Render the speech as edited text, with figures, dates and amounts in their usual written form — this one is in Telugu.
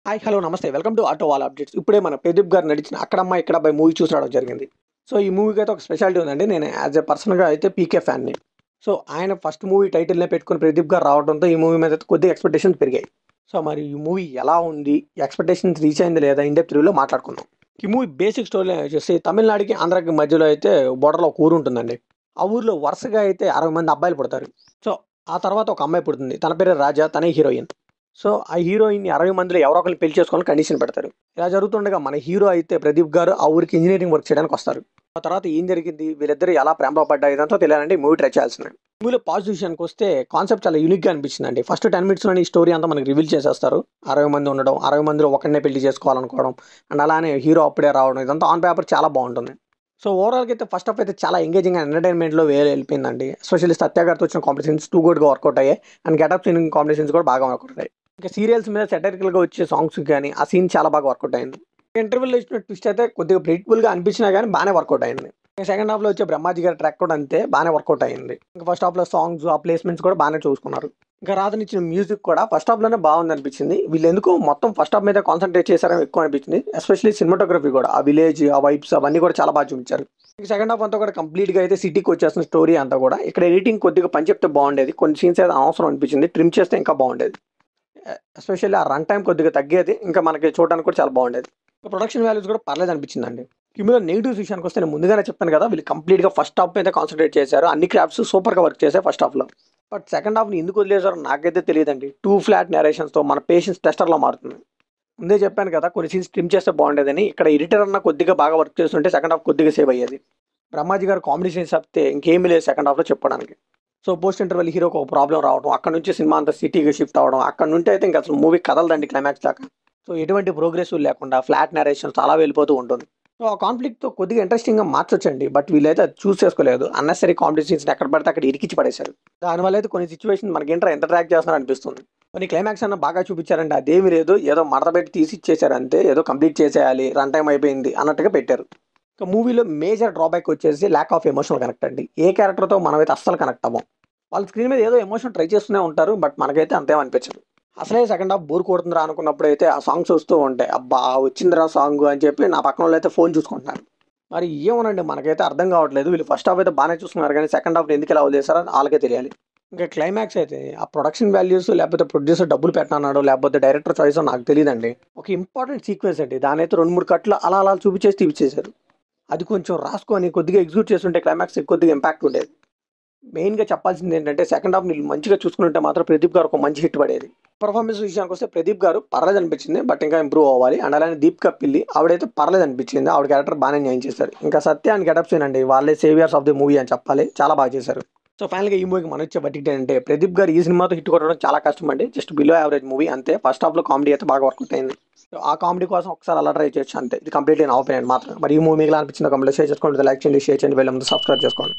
హాయ్ హలో నమస్తే welcome to auto wall updates. ఇప్పుడే మన ప్రదీప్ గారు నడిచిన అక్కడమ్మ ఇక్కడ అబ్బాయి మూవీ చూసి రావడం జరిగింది. సో ఈ మూవీకి అయితే ఒక స్పెషాలిటీ ఉందండి. నేను యాజ్ ఎ పర్సన్గా అయితే పీకే ఫ్యాన్ని. సో ఆయన ఫస్ట్ మూవీ టైటిల్నే పెట్టుకుని ప్రదీప్ గారు రావడంతో ఈ మూవీ మీద అయితే కొద్దిగా ఎక్స్పెక్టేషన్స్ పెరిగాయి. సో మరి ఈ మూవీ ఎలా ఉంది, ఎక్స్పెక్టేషన్స్ రీచ్ అయింది లేదా ఇండెప్త్ రివ్యూలో మాట్లాడుకుందాం. ఈ మూవీ బేసిక్ స్టోరీ వచ్చేసి తమిళనాడుకి ఆంధ్రాకి మధ్యలో అయితే బోర్డర్లో ఒక ఊరు ఉంటుందండి. ఆ ఊర్లో వరుసగా అయితే 60 మంది అబ్బాయిలు పుడతారు. సో ఆ తర్వాత ఒక అమ్మాయి పుడుతుంది. తన పేరు రాజా, తనే హీరోయిన్. సో ఆ హీరోయిన్ని 60 మందిలో ఎవరో ఒకరిని పెళ్లి చేసుకోవాలని కండిషన్ పెడతారు. ఇలా జరుగుతుండగా మన హీరో అయితే ప్రదీప్ గారు ఆ ఊరికి ఇంజనీరింగ్ వర్క్ చేయడానికి వస్తారు. ఆ తర్వాత ఏం జరిగింది, వీళ్ళిద్దరు ఎలా ప్రేమలో పడ్డాయి, ఇదంతా తెలియాలంటే మూవీ ట్రై చేయాల్సిందే. మూవీలో పాజిటివ్ విషయానికి వస్తే కాన్సెప్ట్ చాలా యూనిక్గా అనిపించిందండి. ఫస్ట్ 10 మినిట్స్లోనే ఈ స్టోరీ అంతా మనకి రివీల్ చేసేస్తారు. 60 మంది ఉండడం, 60 మందిలో ఒకరినే పెళ్లి చేసుకోవాలనుకోవడం అండ్ అలానే హీరో అప్పుడే రావడం, ఇదంతా ఆన్ పేపర్ చాలా బాగుంటుంది. సో ఓవరాల్గా అయితే ఫస్ట్ హాఫ్ అయితే చాలా ఎంగేజింగ్ అండ్ ఎంటర్టైన్మెంట్లో వెళ్ళిపోయిందండి. ఎస్పెషల్లీ సత్య గారితో వచ్చిన కాంపిటీషన్స్ టూ గుడ్గా వర్కౌట్ అయ్యాయి అండ్ గెటప్ సీన్ కాంపిటీషన్స్ కూడా బాగా వర్కౌట్ అయ్యాయి. ఇంకా సీరియల్స్ మీద సెటరికల్గా వచ్చే సాంగ్స్ కానీ ఆ సీన్ చాలా బాగా వర్కౌట్ అయింది. ఇంటర్వ్యూలో ఇచ్చిన ట్విస్ట్ అయితే కొద్దిగా ప్రెడిక్టబుల్గా అనిపించినా కానీ బాగానే వర్కౌట్ అయింది. ఇంకా సెకండ్ హాఫ్లో వచ్చే బ్రహ్మాజీ గారి ట్రాక్ కూడా అంతే బాగానే వర్కౌట్ అయింది. ఇంకా ఫస్ట్ హాఫ్లో సాంగ్స్ ఆ ప్లేస్మెంట్స్ కూడా బాగానే చూసుకున్నారు. ఇంకా రాధనిచ్చిన మ్యూజిక్ కూడా ఫస్ట్ హాఫ్లోనే బాగుంది అనిపించింది. వీళ్ళు ఎందుకు మొత్తం ఫస్ట్ హాఫ్ మీద కాన్సన్ట్రేట్ చేశారని ఎక్కువ అనిపించింది. ఎస్పెషల్లీ సినిమాటోగ్రఫీ కూడా ఆ విలేజ్ ఆ వైబ్స్ అవన్నీ కూడా చాలా బాగా చూపించారు. ఇంకా సెకండ్ హాఫ్ అంతా కూడా కంప్లీట్గా అయితే సిటీకి వచ్చేసిన స్టోరీ అంతా కూడా ఇక్కడ ఎడిటింగ్ కొద్దిగా పని చెప్తే బాగుండేది. కొన్ని సీన్స్ అయితే అవసరం అనిపించింది, ట్రిమ్ చేస్తే ఇంకా బాగుండేది. ఎస్పెషల్లీ ఆ రన్ టైం కొద్దిగా తగ్గేది, ఇంకా మనకి చూడడానికి కూడా చాలా బాగుండేది. ప్రొడక్షన్ వాల్యూస్ కూడా పర్లేదు అనిపించిందండి. ఇందులో నెగిటివ్స్ విషయానికి వస్తే నేను ముందుగానే చెప్పాను కదా, వీళ్ళు కంప్లీట్గా ఫస్ట్ హాఫ్ మీద కాన్సన్ట్రేట్ చేశారు. అన్ని క్రాఫ్ట్స్ సూపర్గా వర్క్ చేశారు ఫస్ట్ హాఫ్లో. బట్ సెకండ్ హాఫ్ని ఎందుకు వదిలేశారో నాకైతే తెలియదండి. టూ ఫ్లాట్ నేరేషన్స్తో మన పేషెన్స్ టెస్టర్లో మారుతుంది. ముందే చెప్పాను కదా, కొన్ని సీన్స్ ట్రిమ్ చేస్తే బాగుండేదని. ఇక్కడ ఎడిటర్ అన్న కొద్దిగా బాగా వర్క్ చేస్తుంటే సెకండ్ హాఫ్ కొద్దిగా సేవ్ అయ్యేది. బ్రహ్మాజీ గారు కామెడీ సీన్స్ చెప్తే ఇంకేమీ లేదు సెకండ్ హాఫ్లో చెప్పడానికి. సో పోస్ట్ ఇంటర్వెల్ హీరోకి ఒక ప్రాబ్లం రావడం, అక్కడ నుంచి సినిమా అంతా సిటీకి షిఫ్ట్ అవ్వడం, అక్కడ నుండి అయితే ఇంకా అసలు మూవీ కదలదండి క్లైమాక్స్ దాకా. సో ఎటువంటి ప్రోగ్రెసివ్ లేకుండా ఫ్లాట్ నేరేషన్స్ అలా వెళ్ళిపోతూ ఉంటుంది. సో ఆ కాన్ఫ్లిక్ట్తో కొద్దిగా ఇంట్రెస్టింగ్గా మార్చొచ్చండి, బట్ వీళ్ళైతే అది చూస్ చేసుకోలేదు. అన్నెసరీ కామెడీ సీన్స్ ఎక్కడ పడితే అక్కడ ఇరికిచ్చి పడేశారు. దానివల్ల అయితే కొన్ని సిచ్యువేషన్ మనకి ఎంత ట్రాక్ చేస్తున్నారు అనిపిస్తుంది. కొన్ని క్లైమాక్స్ అన్న బాగా చూపించారండి, అదేమీ లేదు, ఏదో మడత పెట్టి తీసి ఇచ్చేసారు అంతే. ఏదో కంప్లీట్ చేసేయాలి, రన్ టైం అయిపోయింది అన్నట్టుగా పెట్టారు. ఇంకా మూవీలో మేజర్ డ్రాబ్యాక్ వచ్చేసి ల్యాక్ ఆఫ్ ఎమోషనల్ కనెక్ట్ అండి. ఏ క్యారెక్టర్తో మనమైతే అస్సలు కనెక్ట్ అవ్వం. వాళ్ళ స్క్రీన్ మీద ఏదో ఎమోషన్ ట్రై చేస్తూనే ఉంటారు, బట్ మనకైతే అంతేం అనిపించదు. అసలే సెకండ్ హాఫ్ బోర్ కొడుతుందిరా అనుకున్నప్పుడు అయితే ఆ సాంగ్స్ వస్తూ ఉంటాయి. అబ్బా వచ్చిందిరా సాంగ్ అని చెప్పి నా పక్కన వాళ్ళు అయితే ఫోన్ చూసుకుంటున్నారు. మరి ఏమోనండి, మనకైతే అర్థం కావట్లేదు. వీళ్ళు ఫస్ట్ హాఫ్ అయితే బాగానే చూస్తున్నారు కానీ సెకండ్ హాఫ్ ఎందుకు ఇలా వదిలేసారో వాళ్ళకే తెలియాలి. ఇంకా క్లైమాక్స్ అయితే ఆ ప్రొడక్షన్ వాల్యూస్ లేకపోతే ప్రొడ్యూసర్ డబ్బులు పెట్టన్నాడు లేకపోతే డైరెక్టర్ చాయిస్ నాకు తెలియదండి. ఒక ఇంపార్టెంట్ సీక్వెన్స్ అండి, దాని అయితే 2-3 కట్లు అలా అలా చూపించేసి తీపిచ్చేశారు. అది కొంచెం రాసుకొని కొద్దిగా ఎగ్జిక్యూట్ చేస్తుంటే క్లైమాక్స్ కొద్దిగా ఇంపాక్ట్ ఉండేది. మెయిన్గా చెప్పాల్సింది ఏంటంటే సెకండ్ హాఫ్ నీళ్ళు మంచిగా చూసుకుంటే మాత్రం ప్రదీప్ గారు ఒక మంచి హిట్ పడేది. పర్ఫార్మెన్స్ విషయానికి వస్తే ప్రదీప్ గారు పర్లేదు అనిపించింది, బట్ ఇంకా ఇంప్రూవ్ అవ్వాలి. అండ్ అలానే దీపికా పిల్లి ఆవిడైతే పర్లేదు అనిపించింది, ఆవిడ క్యారెక్టర్ బాగానే న్యాయం చేశారు. ఇంకా సత్య అండ్ గెటప్స్ అండి, వాళ్ళే సేవియర్స్ ఆఫ్ ది మూవీ అని చెప్పాలి, చాలా బాగా చేశారు. సో ఫైనల్గా ఈ మూవీకి మనం వచ్చే బడ్జెట్ ఏంటంటే ప్రదీప్ గారు ఈ సినిమాతో హిట్ కొట్టడం చాలా కష్టం అండి. జస్ట్ బిలో యావరేజ్ మూవీ అంతే. ఫస్ట్ హాఫ్లో కామెడీ అయితే బాగా వర్కౌట్ అయింది. సో ఆ కామెడీ కోసం ఒకసారి అలా ట్రై చేయొచ్చు అంతే. ఇది కంప్లీట్లీ నా ఒపీనియన్ మాత్రం. మరి ఈ మూవీ మీకు అనిపించిందో కంప్లీట్ షేర్ చేసుకోండి, లైక్ చేయండి, షేర్ చేయండి, వెళ్ళి ముందు సబ్స్క్రైబ్ చేసుకోండి.